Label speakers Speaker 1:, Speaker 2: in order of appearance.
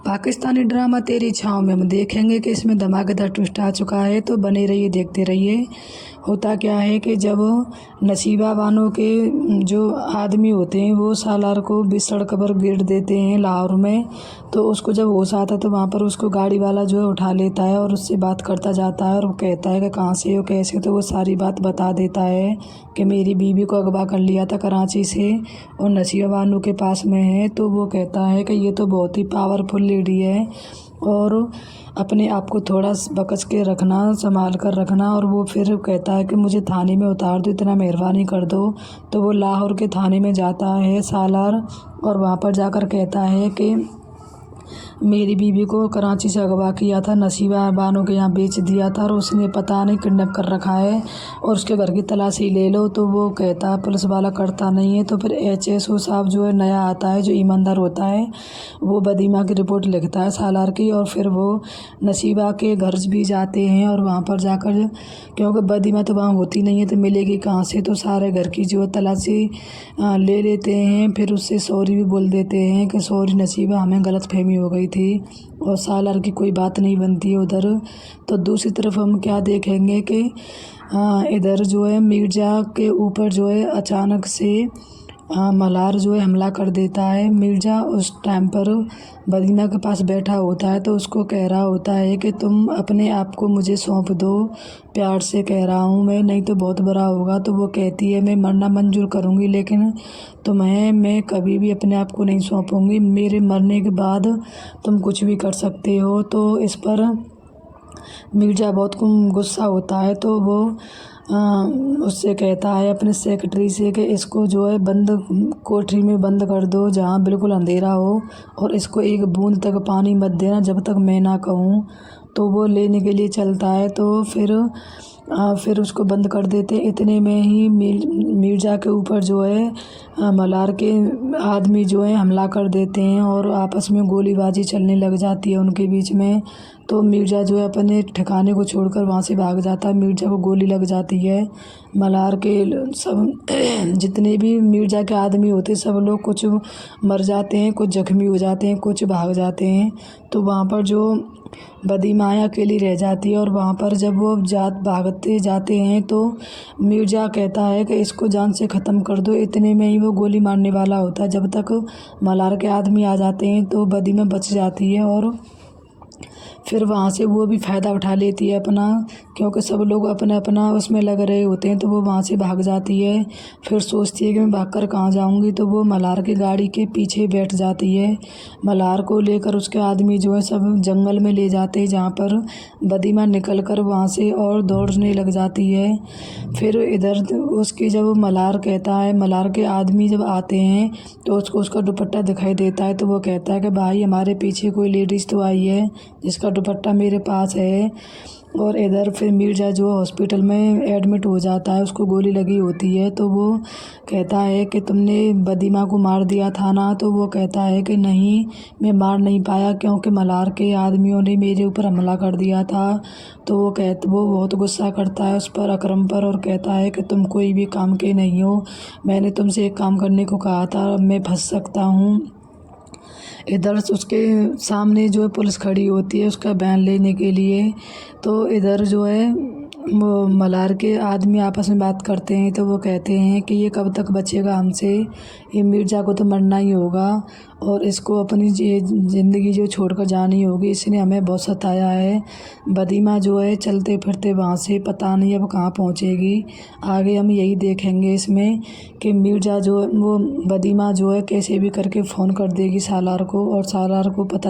Speaker 1: Pakistani drama तेरी छाँव में हम देखेंगे कि इसमें धमाकेदार ट्विस्ट आ चुका है, तो बने रहिए, देखते रहिए। होता क्या है कि जब नसीबा बानो के जो आदमी होते हैं वो सालार को बीच सड़क पर गिर देते हैं लाहौर में, तो उसको जब होश आता है तो वहाँ पर उसको गाड़ी वाला जो है उठा लेता है और उससे बात करता जाता है और वो कहता है कि कहाँ से हो, कैसे, तो वो सारी बात बता देता है कि मेरी बीवी को अगवा कर लिया था कराची से और नसीबा बानो के पास में है। तो वो कहता है कि ये तो बहुत ही पावरफुल लेडी है और अपने आप को थोड़ा बकस के रखना, संभाल कर रखना। और वो फिर कहता है कि मुझे थाने में उतार दो, इतना मेहरबानी कर दो। तो वो लाहौर के थाने में जाता है सालार और वहाँ पर जाकर कहता है कि मेरी बीवी को कराची से अगवा किया था, नसीबा बानो के यहाँ बेच दिया था और उसने पता नहीं किडनैप कर रखा है और उसके घर की तलाशी ले लो। तो वो कहता है पुलिस वाला करता नहीं है। तो फिर HSO साहब जो है नया आता है, जो ईमानदार होता है, वो बदीमा की रिपोर्ट लिखता है सालार की और फिर वो नसीबा के घर भी जाते हैं और वहाँ पर जाकर, क्योंकि बदीमा तो वहाँ होती नहीं है तो मिलेगी कहाँ से, तो सारे घर की जो तलाशी ले लेते हैं। फिर उससे सॉरी भी बोल देते हैं कि सॉरी नसीबा, हमें गलतफहमी हो गई थी, और सालार की कोई बात नहीं बनती है उधर। तो दूसरी तरफ हम क्या देखेंगे कि इधर जो है मिर्ज़ा के ऊपर जो है अचानक से मलार जो है हमला कर देता है। मिर्ज़ा उस टाइम पर बदीमा के पास बैठा होता है तो उसको कह रहा होता है कि तुम अपने आप को मुझे सौंप दो, प्यार से कह रहा हूँ मैं, नहीं तो बहुत बुरा होगा। तो वो कहती है मैं मरना मंजूर करूँगी लेकिन मैं कभी भी अपने आप को नहीं सौंपूँगी, मेरे मरने के बाद तुम कुछ भी कर सकते हो। तो इस पर मिर्ज़ा बहुत गुस्सा होता है तो वो उससे कहता है अपने सेक्रेटरी से कि इसको जो है बंद कोठरी में बंद कर दो जहाँ बिल्कुल अंधेरा हो और इसको एक बूंद तक पानी मत देना जब तक मैं ना कहूँ। तो वो लेने के लिए चलता है तो फिर उसको बंद कर देते। इतने में ही मिर्ज़ा के ऊपर जो है मलार के आदमी जो है हमला कर देते हैं और आपस में गोलीबाजी चलने लग जाती है उनके बीच में। तो मिर्ज़ा जो है अपने ठिकाने को छोड़कर वहाँ से भाग जाता है। मिर्ज़ा को गोली लग जाती है। मलार के सब जितने भी मिर्ज़ा के आदमी होते सब लोग कुछ मर जाते हैं, कुछ जख्मी हो जाते हैं, कुछ भाग जाते हैं। तो वहाँ पर जो बदीमा अकेली रह जाती है और वहाँ पर जब वो भागते जाते हैं तो मिर्ज़ा कहता है कि इसको जान से ख़त्म कर दो। इतने में ही वो गोली मारने वाला होता है। जब तक मलार के आदमी आ जाते हैं तो बदीमा बच जाती है और फिर वहाँ से वो भी फ़ायदा उठा लेती है अपना, क्योंकि सब लोग अपना अपना उसमें लग रहे होते हैं। तो वो वहाँ से भाग जाती है। फिर सोचती है कि मैं भागकर कहाँ जाऊँगी, तो वो मलार की गाड़ी के पीछे बैठ जाती है। मलार को लेकर उसके आदमी जो है सब जंगल में ले जाते हैं जहाँ पर बदीमा निकल कर वहाँ से और दौड़ने लग जाती है। फिर इधर उसकी जब मलार कहता है, मलार के आदमी जब आते हैं तो उसको उसका दुपट्टा दिखाई देता है। तो वो कहता है कि भाई हमारे पीछे कोई लेडीज़ तो आई है जिसका दुपट्टा मेरे पास है। और इधर फिर मिर्ज़ा जो हॉस्पिटल में एडमिट हो जाता है, उसको गोली लगी होती है। तो वो कहता है कि तुमने बदीमा को मार दिया था ना। तो वो कहता है कि नहीं, मैं मार नहीं पाया क्योंकि मलार के आदमियों ने मेरे ऊपर हमला कर दिया था। तो वो बहुत गुस्सा करता है उस पर, अकरम पर, और कहता है कि तुम कोई भी काम के नहीं हो, मैंने तुमसे एक काम करने को कहा था, मैं फंस सकता हूँ। इधर उसके सामने जो है पुलिस खड़ी होती है उसका बयान लेने के लिए। तो इधर जो है वो मलार के आदमी आपस में बात करते हैं। तो वो कहते हैं कि ये कब तक बचेगा हमसे, ये मिर्ज़ा को तो मरना ही होगा और इसको अपनी ज़िंदगी जो छोड़कर जानी होगी, इसने हमें बहुत सताया है। बदीमा जो है चलते फिरते वहाँ से पता नहीं अब कहाँ पहुँचेगी। आगे हम यही देखेंगे इसमें कि मिर्ज़ा जो वो बदीमा जो है कैसे भी करके फ़ोन कर देगी सालार को और सालार को पता